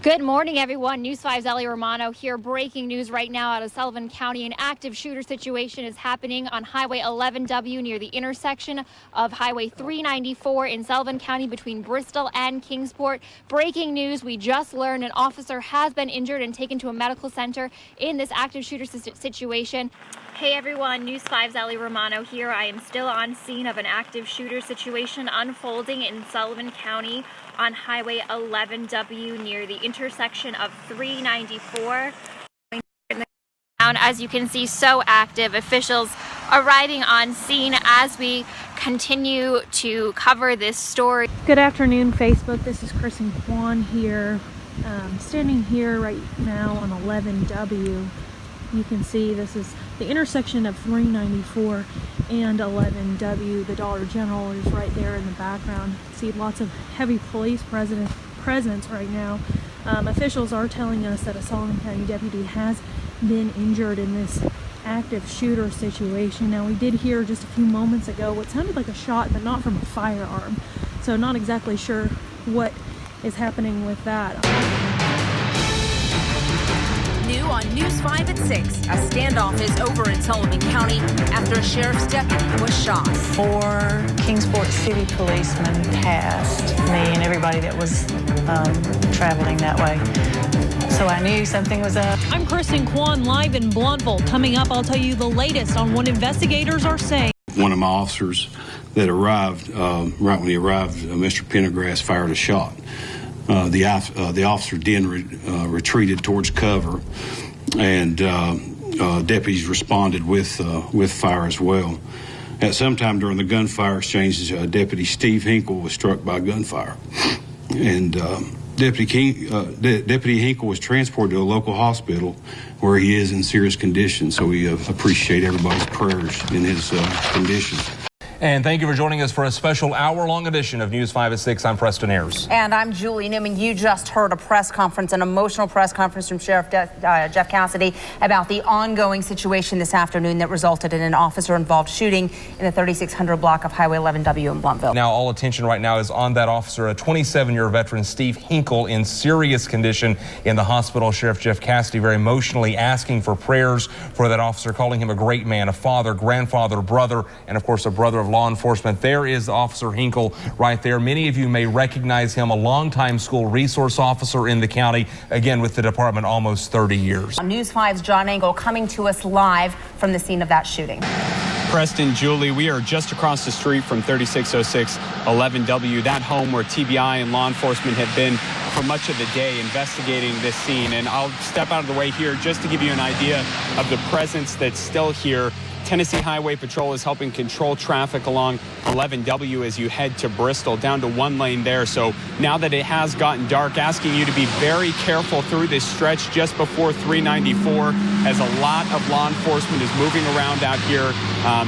Good morning, everyone. News 5's Ellie Romano here. Breaking news right now out of Sullivan County. An active shooter situation is happening on Highway 11W near the intersection of Highway 394 in Sullivan County between Bristol and Kingsport. Breaking news, we just learned an officer has been injured and taken to a medical center in this active shooter situation. Hey everyone, News 5's Ellie Romano here. I am still on scene of an active shooter situation unfolding in Sullivan County on Highway 11W near the intersection of 394. As you can see, so active. Officials arriving on scene as we continue to cover this story. Good afternoon, Facebook. This is Kristen Kwan here. Standing here right now on 11W. You can see this is the intersection of 394 and 11W. The Dollar General is right there in the background. See lots of heavy police presence right now. Officials are telling us that a Sullivan County deputy has been injured in this active shooter situation. Now, we did hear just a few moments ago what sounded like a shot, but not from a firearm. So not exactly sure what is happening with that. New on News 5 at 6, a standoff is over in Sullivan County after a sheriff's deputy was shot. 4 Kingsport City policemen passed me and everybody that was traveling that way. So I knew something was up. I'm Kristen Kwan, live in Blountville. Coming up, I'll tell you the latest on what investigators are saying. One of my officers that arrived, right when he arrived, Mr. Pendergrass fired a shot. The officer then retreated towards cover, and deputies responded with fire as well. At some time during the gunfire exchanges, Deputy Steve Hinkle was struck by gunfire, and Deputy Hinkle was transported to a local hospital where he is in serious condition. So we appreciate everybody's prayers in his condition. And thank you for joining us for a special hour-long edition of News 5 at 6. I'm Preston Ayers. And I'm Julie Newman. You just heard a press conference, an emotional press conference from Sheriff Jeff Cassidy about the ongoing situation this afternoon that resulted in an officer-involved shooting in the 3600 block of Highway 11W in Blountville. Now, all attention right now is on that officer, a 27-year veteran, Steve Hinkle, in serious condition in the hospital. Sheriff Jeff Cassidy very emotionally asking for prayers for that officer, calling him a great man, a father, grandfather, brother, and of course a brother of law enforcement. There is Officer Hinkle right there. Many of you may recognize him, a longtime school resource officer in the county, again with the department almost 30 years. News 5's John Engel coming to us live from the scene of that shooting. Preston, Julie, we are just across the street from 3606 11W, that home where TBI and law enforcement have been for much of the day investigating this scene. And I'll step out of the way here just to give you an idea of the presence that's still here. Tennessee Highway Patrol is helping control traffic along 11W as you head to Bristol, down to one lane there. So now that it has gotten dark, asking you to be very careful through this stretch just before 394, as a lot of law enforcement is moving around out here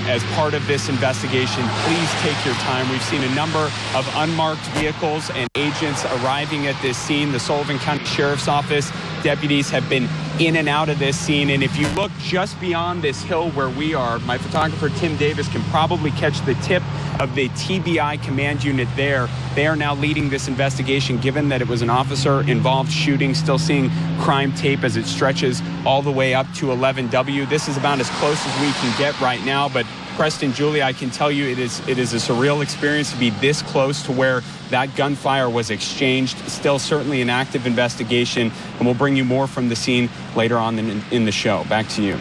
as part of this investigation. Please take your time. We've seen a number of unmarked vehicles and agents arriving at this scene. The Sullivan County Sheriff's Office deputies have been in and out of this scene. And if you look just beyond this hill where we are, my photographer Tim Davis can probably catch the tip of the TBI command unit there. They are now leading this investigation, given that it was an officer-involved shooting. Still seeing crime tape as it stretches all the way up to 11W. This is about as close as we can get right now, but Preston, Julie, I can tell you it is a surreal experience to be this close to where that gunfire was exchanged. Still certainly an active investigation, and we'll bring you more from the scene later on in the show. Back to you.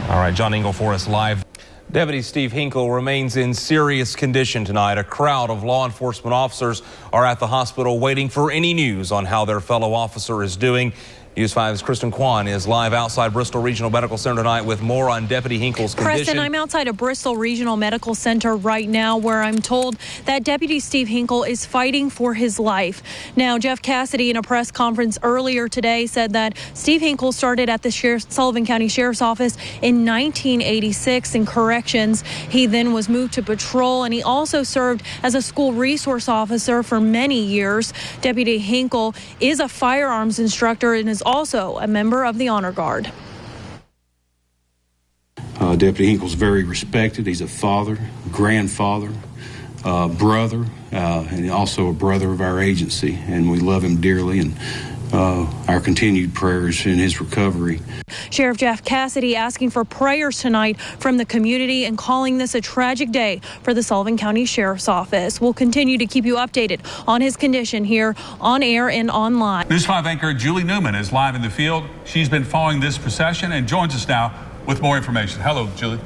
All right, John Engel for us live. Deputy Steve Hinkle remains in serious condition tonight. A crowd of law enforcement officers are at the hospital waiting for any news on how their fellow officer is doing. News 5's Kristen Kwan is live outside Bristol Regional Medical Center tonight with more on Deputy Hinkle's condition. Preston, I'm outside of Bristol Regional Medical Center right now, where I'm told that Deputy Steve Hinkle is fighting for his life. Now, Jeff Cassidy, in a press conference earlier today, said that Steve Hinkle started at the Sullivan County Sheriff's Office in 1986 in corrections. He then was moved to patrol, and he also served as a school resource officer for many years. Deputy Hinkle is a firearms instructor and is also a member of the Honor Guard. Deputy Hinkle's very respected. He's a father, grandfather, brother, and also a brother of our agency, and we love him dearly. And our continued prayers in his recovery. Sheriff Jeff Cassidy asking for prayers tonight from the community and calling this a tragic day for the Sullivan County Sheriff's Office. We'll continue to keep you updated on his condition here on air and online. News 5 anchor Julie Newman is live in the field. She's been following this procession and joins us now with more information. Hello, Julie.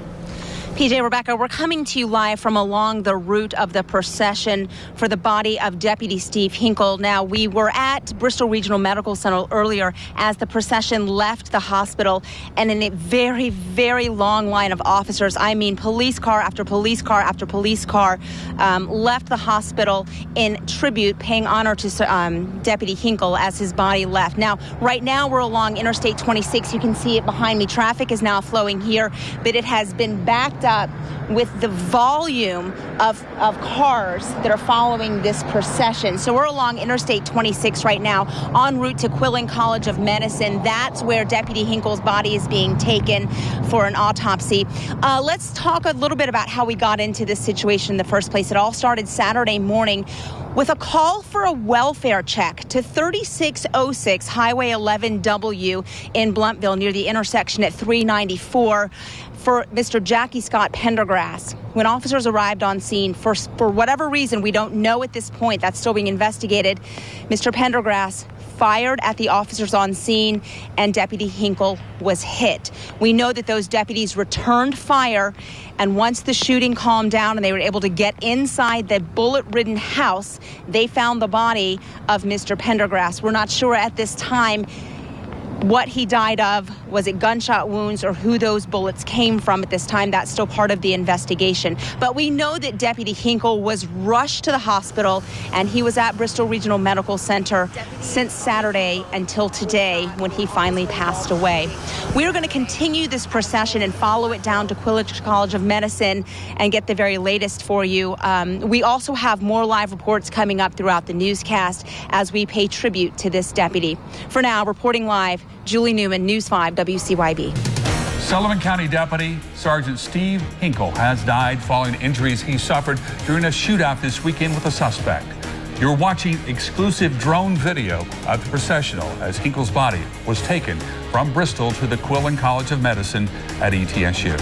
PJ, Rebecca, we're coming to you live from along the route of the procession for the body of Deputy Steve Hinkle. Now, we were at Bristol Regional Medical Center earlier as the procession left the hospital, and in a very, very long line of officers, I mean police car after police car after police car, left the hospital in tribute, paying honor to Deputy Hinkle as his body left. Now, right now, we're along Interstate 26. You can see it behind me. Traffic is now flowing here, but it has been backed up with the volume of cars that are following this procession. So we're along Interstate 26 right now, en route to Quillen College of Medicine. That's where Deputy Hinkle's body is being taken for an autopsy. Let's talk a little bit about how we got into this situation in the first place. It all started Saturday morning with a call for a welfare check to 3606 Highway 11W in Blountville near the intersection at 394 for Mr. Jackie Scott Pendergrass. When officers arrived on scene, for whatever reason, we don't know at this point, that's still being investigated, Mr. Pendergrass fired at the officers on scene and Deputy Hinkle was hit. We know that those deputies returned fire, and once the shooting calmed down and they were able to get inside the bullet-ridden house, they found the body of Mr. Pendergrass. We're not sure at this time what he died of. Was it gunshot wounds or who those bullets came from at this time? That's still part of the investigation. But we know that Deputy Hinkle was rushed to the hospital, and he was at Bristol Regional Medical Center since Saturday until today when he finally passed away. We are going to continue this procession and follow it down to Quillen College of Medicine and get the very latest for you. We also have more live reports coming up throughout the newscast as we pay tribute to this deputy. For now, reporting live, Julie Newman, News 5 WCYB. Sullivan County Deputy Sergeant Steve Hinkle has died following injuries he suffered during a shootout this weekend with a suspect. You're watching exclusive drone video of the processional as Hinkle's body was taken from Bristol to the Quillen College of Medicine at ETSU.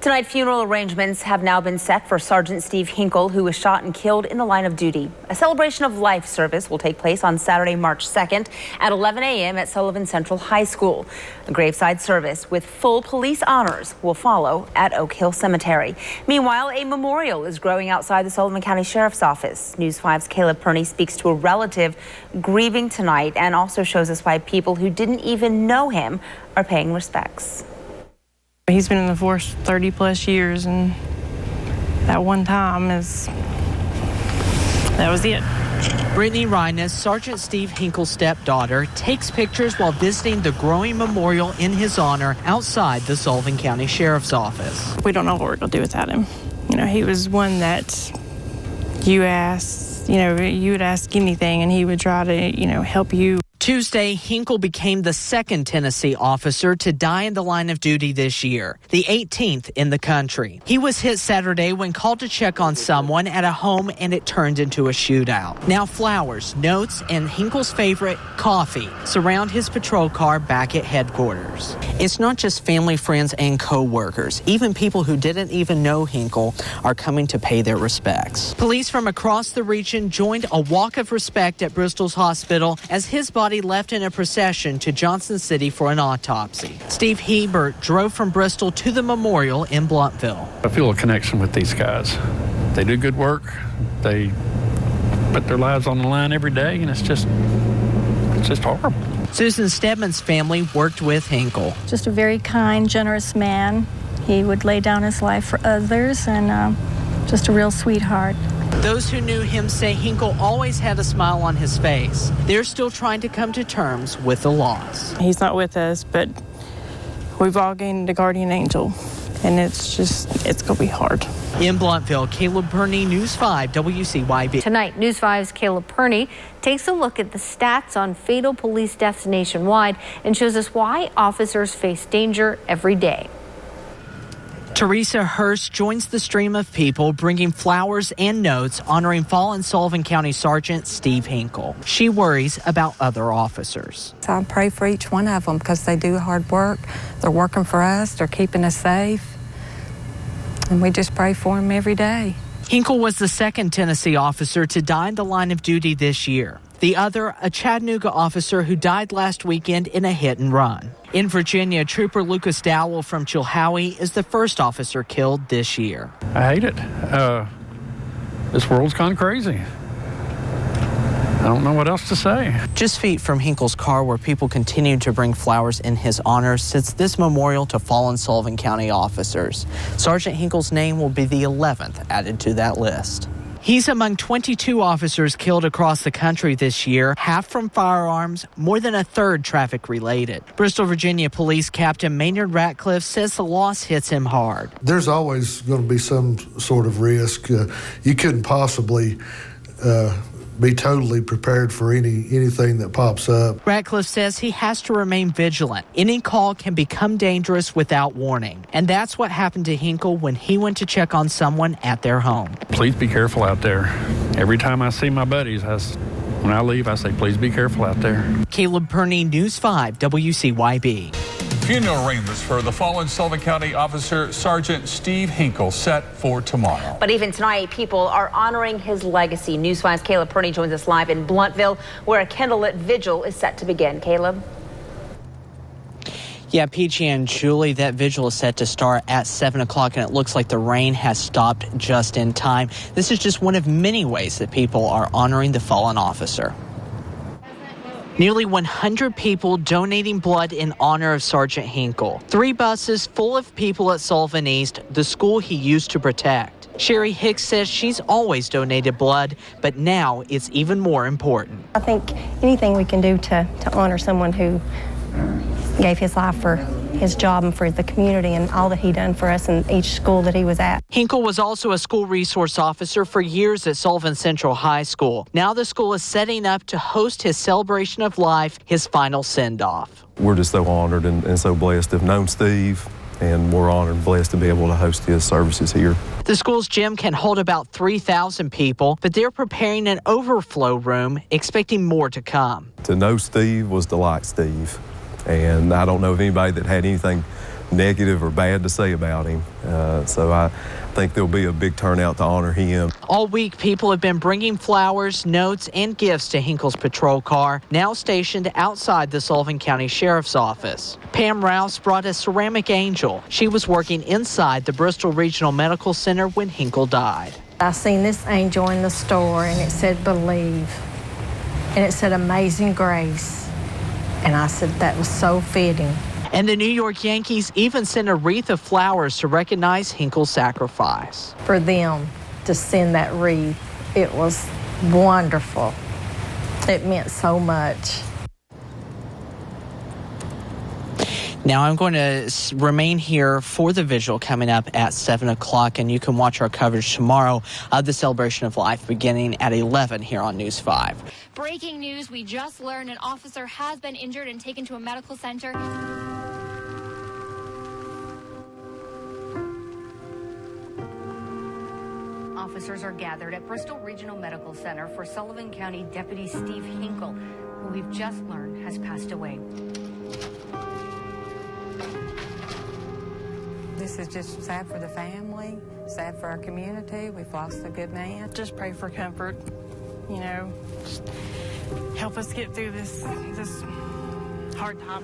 Tonight, funeral arrangements have now been set for Sergeant Steve Hinkle, who was shot and killed in the line of duty. A celebration of life service will take place on Saturday, March 2nd at 11 a.m. at Sullivan Central High School. A graveside service with full police honors will follow at Oak Hill Cemetery. Meanwhile, a memorial is growing outside the Sullivan County Sheriff's Office. News 5's Caleb Perney speaks to a relative grieving tonight and also shows us why people who didn't even know him are paying respects. He's been in the force 30 plus years, and that one time that was it. Brittany Rhinus, Sergeant Steve Hinkle's stepdaughter, takes pictures while visiting the growing memorial in his honor outside the Sullivan County Sheriff's Office. We don't know what we're going to do without him. You know, he was one that you would ask anything, and he would try to, help you. Tuesday, Hinkle became the second Tennessee officer to die in the line of duty this year, the 18th in the country. He was hit Saturday when called to check on someone at a home, and it turned into a shootout. Now flowers, notes, and Hinkle's favorite, coffee, surround his patrol car back at headquarters. It's not just family, friends, and co-workers. Even people who didn't even know Hinkle are coming to pay their respects. Police from across the region joined a walk of respect at Bristol's hospital as his body left in a procession to Johnson City for an autopsy. Steve Hebert drove from Bristol to the memorial in Blountville. I feel a connection with these guys. They do good work. They put their lives on the line every day, and it's just horrible. Susan Stedman's family worked with Hinkle. Just a very kind, generous man. He would lay down his life for others, and just a real sweetheart. Those who knew him say Hinkle always had a smile on his face. They're still trying to come to terms with the loss. He's not with us, but we've all gained a guardian angel, and it's going to be hard. In Blountville, Caleb Perney, News 5 WCYB. Tonight, News 5's Caleb Perney takes a look at the stats on fatal police deaths nationwide and shows us why officers face danger every day. Teresa Hurst joins the stream of people bringing flowers and notes honoring fallen Sullivan County Sergeant Steve Hinkle. She worries about other officers. I pray for each one of them because they do hard work. They're working for us. They're keeping us safe. And we just pray for them every day. Hinkle was the second Tennessee officer to die in the line of duty this year. The other, a Chattanooga officer who died last weekend in a hit and run. In Virginia, Trooper Lucas Dowell from Chilhowie is the first officer killed this year. I hate it. This world's gone crazy. I don't know what else to say. Just feet from Hinkle's car where people continue to bring flowers in his honor sits this memorial to fallen Sullivan County officers. Sergeant Hinkle's name will be the 11th added to that list. He's among 22 officers killed across the country this year, half from firearms, more than a third traffic-related. Bristol, Virginia Police Captain Maynard Ratcliffe says the loss hits him hard. There's always going to be some sort of risk. You couldn't possibly be totally prepared for anything that pops up. Ratcliffe says he has to remain vigilant. Any call can become dangerous without warning. And that's what happened to Hinkle when he went to check on someone at their home. Please be careful out there. Every time I see my buddies, when I leave, I say, please be careful out there. Caleb Perney, News 5, WCYB. Funeral arrangements for the fallen Sullivan County officer Sergeant Steve Hinkle set for tomorrow. But even tonight, people are honoring his legacy. News 5's Caleb Perney joins us live in Blountville, where a candlelit vigil is set to begin. Caleb? Yeah, Peachy and Julie, that vigil is set to start at 7 o'clock, and it looks like the rain has stopped just in time. This is just one of many ways that people are honoring the fallen officer. Nearly 100 people donating blood in honor of Sergeant Hinkle. 3 buses full of people at Sullivan East, the school he used to protect. Sherry Hicks says she's always donated blood, but now it's even more important. I think anything we can do to honor someone who gave his life for his job and for the community and all that he done for us in each school that he was at. Hinkle was also a school resource officer for years at Sullivan Central High School. Now the school is setting up to host his celebration of life, his final send-off. We're just so honored and so blessed to have known Steve, and we're honored and blessed to be able to host his services here. The school's gym can hold about 3,000 people, but they're preparing an overflow room, expecting more to come. To know Steve was to like Steve. And I don't know of anybody that had anything negative or bad to say about him. So I think there'll be a big turnout to honor him. All week, people have been bringing flowers, notes, and gifts to Hinkle's patrol car, now stationed outside the Sullivan County Sheriff's Office. Pam Rouse brought a ceramic angel. She was working inside the Bristol Regional Medical Center when Hinkle died. I seen this angel in the store, and it said believe, and it said amazing grace. And I said that was so fitting. And the New York Yankees even sent a wreath of flowers to recognize Hinkle's sacrifice. For them to send that wreath, it was wonderful. It meant so much. Now I'm going to remain here for the vigil coming up at 7 o'clock, and you can watch our coverage tomorrow of the celebration of life beginning at 11 here on News 5. Breaking news, we just learned an officer has been injured and taken to a medical center. Officers are gathered at Bristol Regional Medical Center for Sullivan County Deputy Steve Hinkle, who we've just learned has passed away. This is just sad for the family, sad for our community. We've lost a good man. Just pray for comfort, you know, just help us get through this hard time.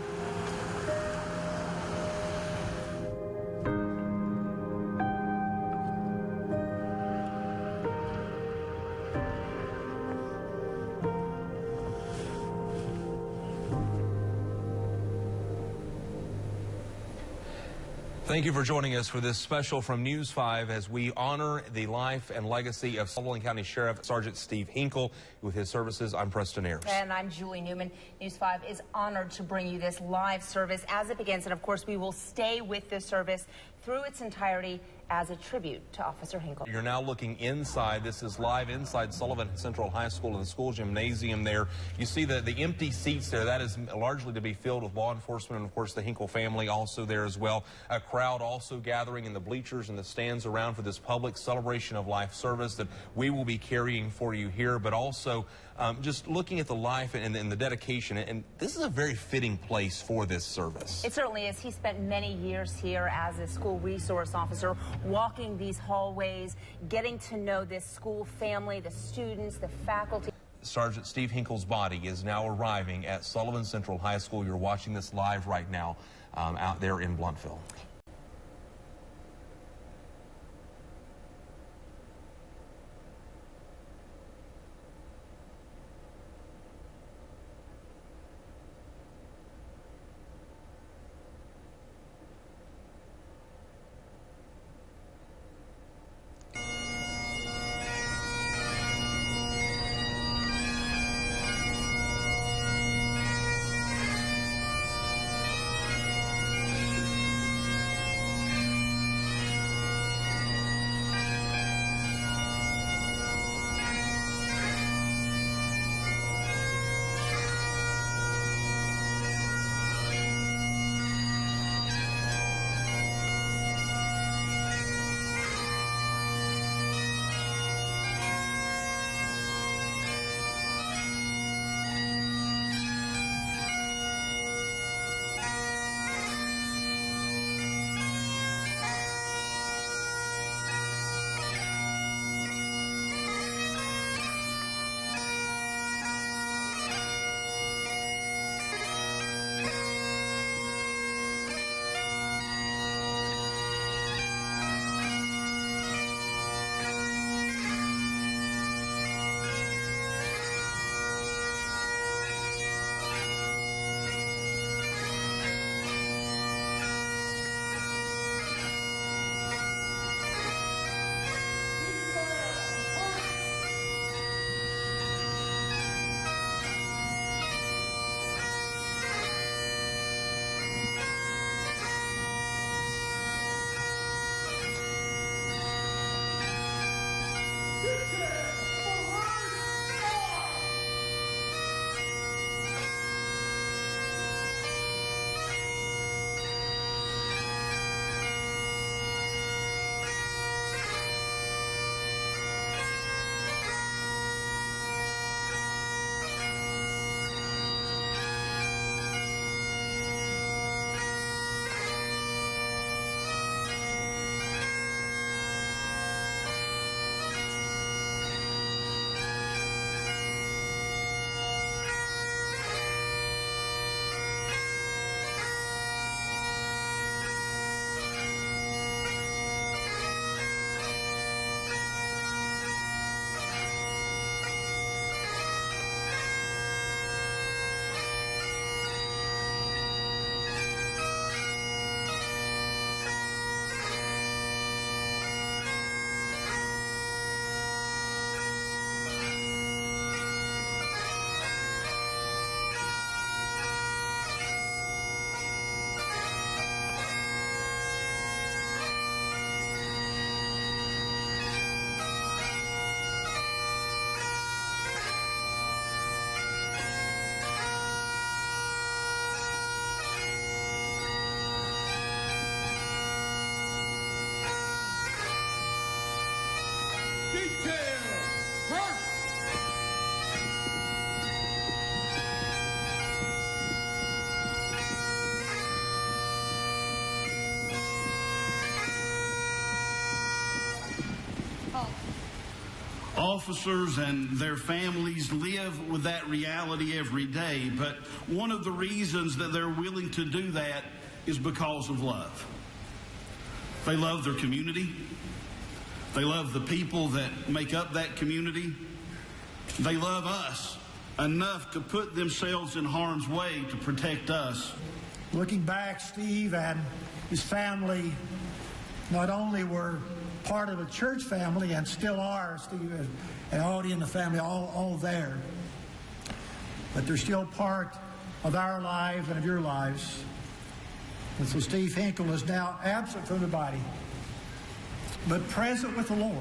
Thank you for joining us for this special from News 5 as we honor the life and legacy of Sullivan County Sheriff Sergeant Steve Hinkle. With his services, I'm Preston Ayers. And I'm Julie Newman. News 5 is honored to bring you this live service as it begins. And of course, we will stay with this service through its entirety as a tribute to Officer Hinkle. You're now looking inside. This is live inside Sullivan Central High School in the school gymnasium there. You see the empty seats there. That is largely to be filled with law enforcement and, of course, the Hinkle family also there as well. A crowd also gathering in the bleachers and the stands around for this public celebration of life service that we will be carrying for you here, but also just looking at the life and the dedication. And this is a very fitting place for this service. It certainly is. He spent many years here as a school resource officer, walking these hallways, getting to know this school family, the students, the faculty. Sergeant Steve Hinkle's body is now arriving at Sullivan Central High School. You're watching this live right now out there in Blountville. Officers and their families live with that reality every day, but one of the reasons that they're willing to do that is because of love. They love their community. They love the people that make up that community. They love us enough to put themselves in harm's way to protect us. Looking back, Steve and his family not only were part of a church family and still are, Steve and Audie and the family, all there, but they're still part of our lives and of your lives. And so Steve Hinkle is now absent from the body. but present with the Lord.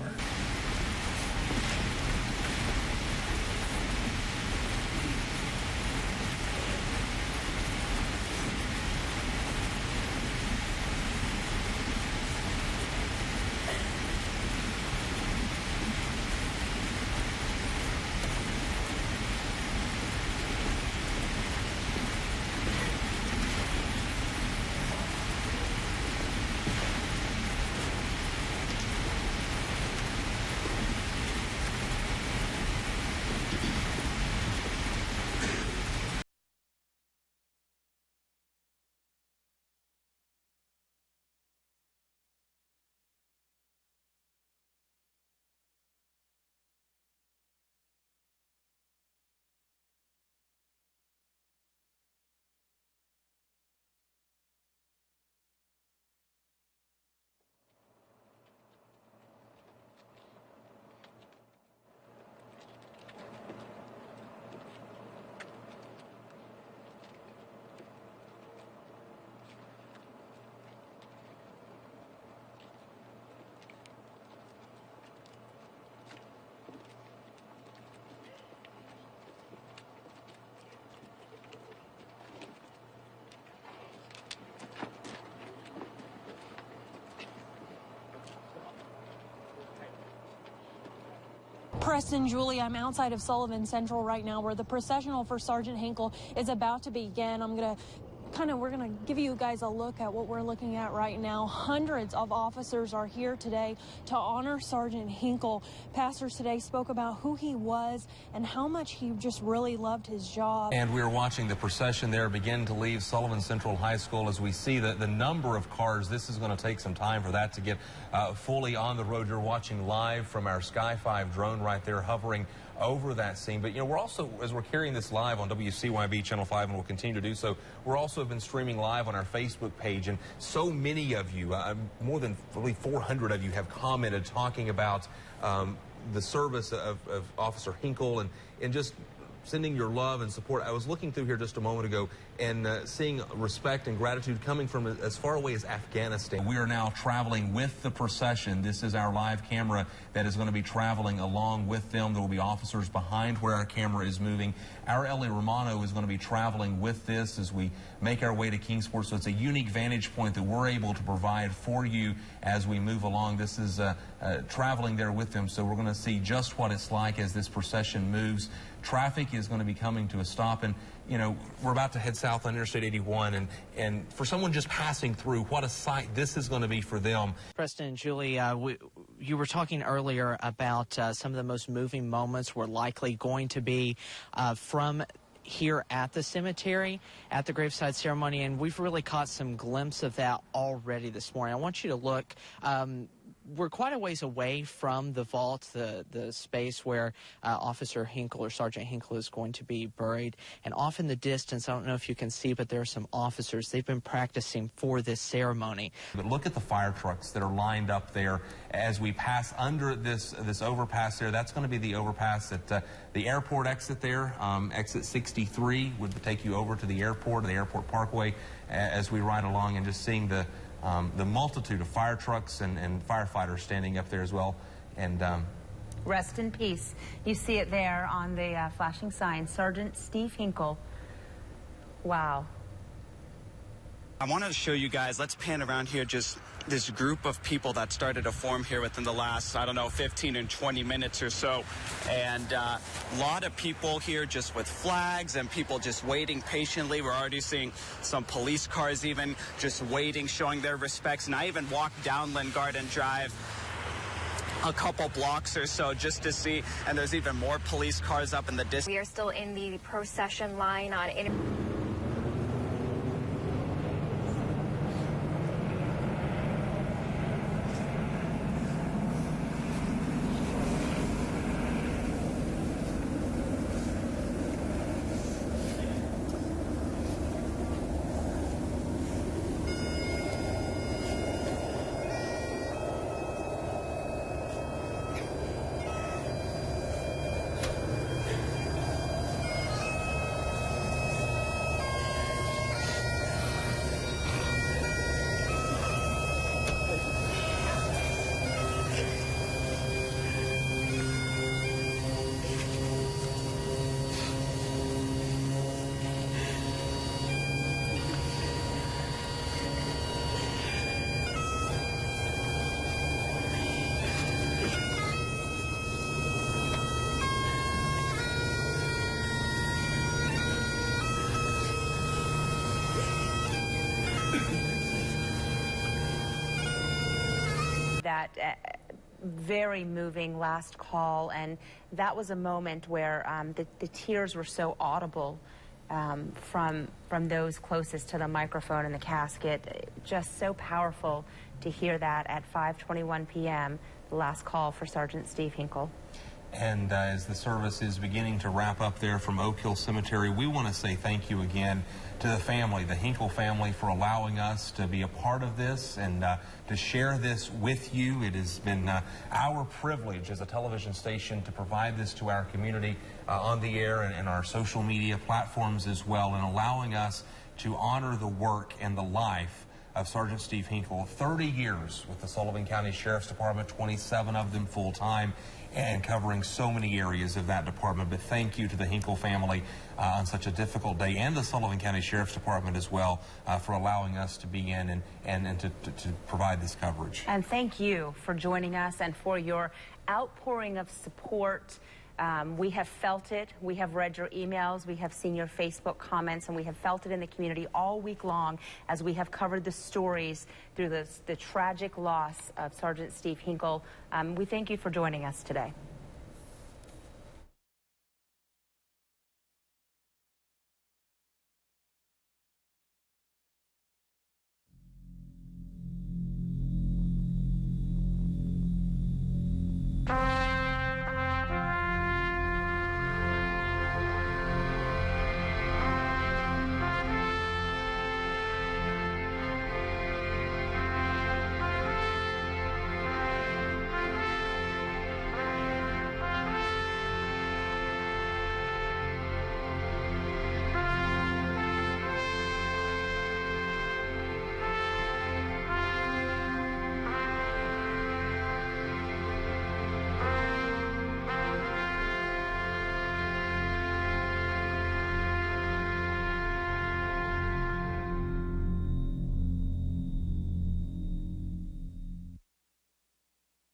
Preston, Julie, I'm outside of Sullivan Central right now where the processional for Sergeant Hinkle is about to begin. We're going to give you guys a look at what we're looking at right now. Hundreds of officers are here today to honor Sergeant Hinkle. Pastors today spoke about who he was and how much he just really loved his job. And we are watching the procession there begin to leave Sullivan Central High School as we see the number of cars. This is going to take some time for that to get fully on the road. You're watching live from our Sky 5 drone right there hovering over that scene. But, we're also, as we're carrying this live on WCYB Channel 5, and we'll continue to do so, we're also been streaming live on our Facebook page. And so many of you, more than probably 400 of you, have commented talking about the service of Officer Hinkle and just sending your love and support. I was looking through here just a moment ago and seeing respect and gratitude coming from as far away as Afghanistan. We are now traveling with the procession. This is our live camera that is going to be traveling along with them. There will be officers behind where our camera is moving. Our Ellie Romano is going to be traveling with this as we make our way to Kingsport. So it's a unique vantage point that we're able to provide for you as we move along. This is traveling there with them, so we're going to see just what it's like as this procession moves. Traffic is going to be coming to a stop, and we're about to head south on Interstate 81, and for someone just passing through, what a sight this is going to be for them. Preston and Julie, you were talking earlier about some of the most moving moments were likely going to be from here at the cemetery, at the graveside ceremony, and we've really caught some glimpse of that already this morning. I want you to look. We're quite a ways away from the vault, the space where Officer Hinkle or Sergeant Hinkle is going to be buried. And off in the distance, I don't know if you can see, but there are some officers. They've been practicing for this ceremony. But look at the fire trucks that are lined up there as we pass under this overpass there. That's going to be the overpass at the airport exit there. Exit 63 would take you over to the airport parkway as we ride along, and just seeing the multitude of fire trucks and firefighters standing up there as well. And rest in peace. You see it there on the flashing sign, Sergeant Steve Hinkle. Wow. I wanted to show you guys, let's pan around here, just this group of people that started to form here within the last, 15 and 20 minutes or so. And a lot of people here just with flags and people just waiting patiently. We're already seeing some police cars even just waiting, showing their respects. And I even walked down Lynn Garden Drive a couple blocks or so just to see, and there's even more police cars up in the distance. We are still in the procession line on that very moving last call, and that was a moment where the tears were so audible from those closest to the microphone and the casket. Just so powerful to hear that at 5:21 p.m., the last call for Sergeant Steve Hinkle. And as the service is beginning to wrap up there from Oak Hill Cemetery, we want to say thank you again to the family, the Hinkle family, for allowing us to be a part of this and to share this with you. It has been our privilege as a television station to provide this to our community on the air and our social media platforms as well, and allowing us to honor the work and the life of Sergeant Steve Hinkle. 30 years with the Sullivan County Sheriff's Department, 27 of them full-time, and covering so many areas of that department. But thank you to the Hinkle family on such a difficult day, and the Sullivan County Sheriff's Department as well, for allowing us to be in and to provide this coverage. And thank you for joining us and for your outpouring of support. We have felt it. We have read your emails. We have seen your Facebook comments, and we have felt it in the community all week long as we have covered the stories through the tragic loss of Sergeant Steve Hinkle. We thank you for joining us today.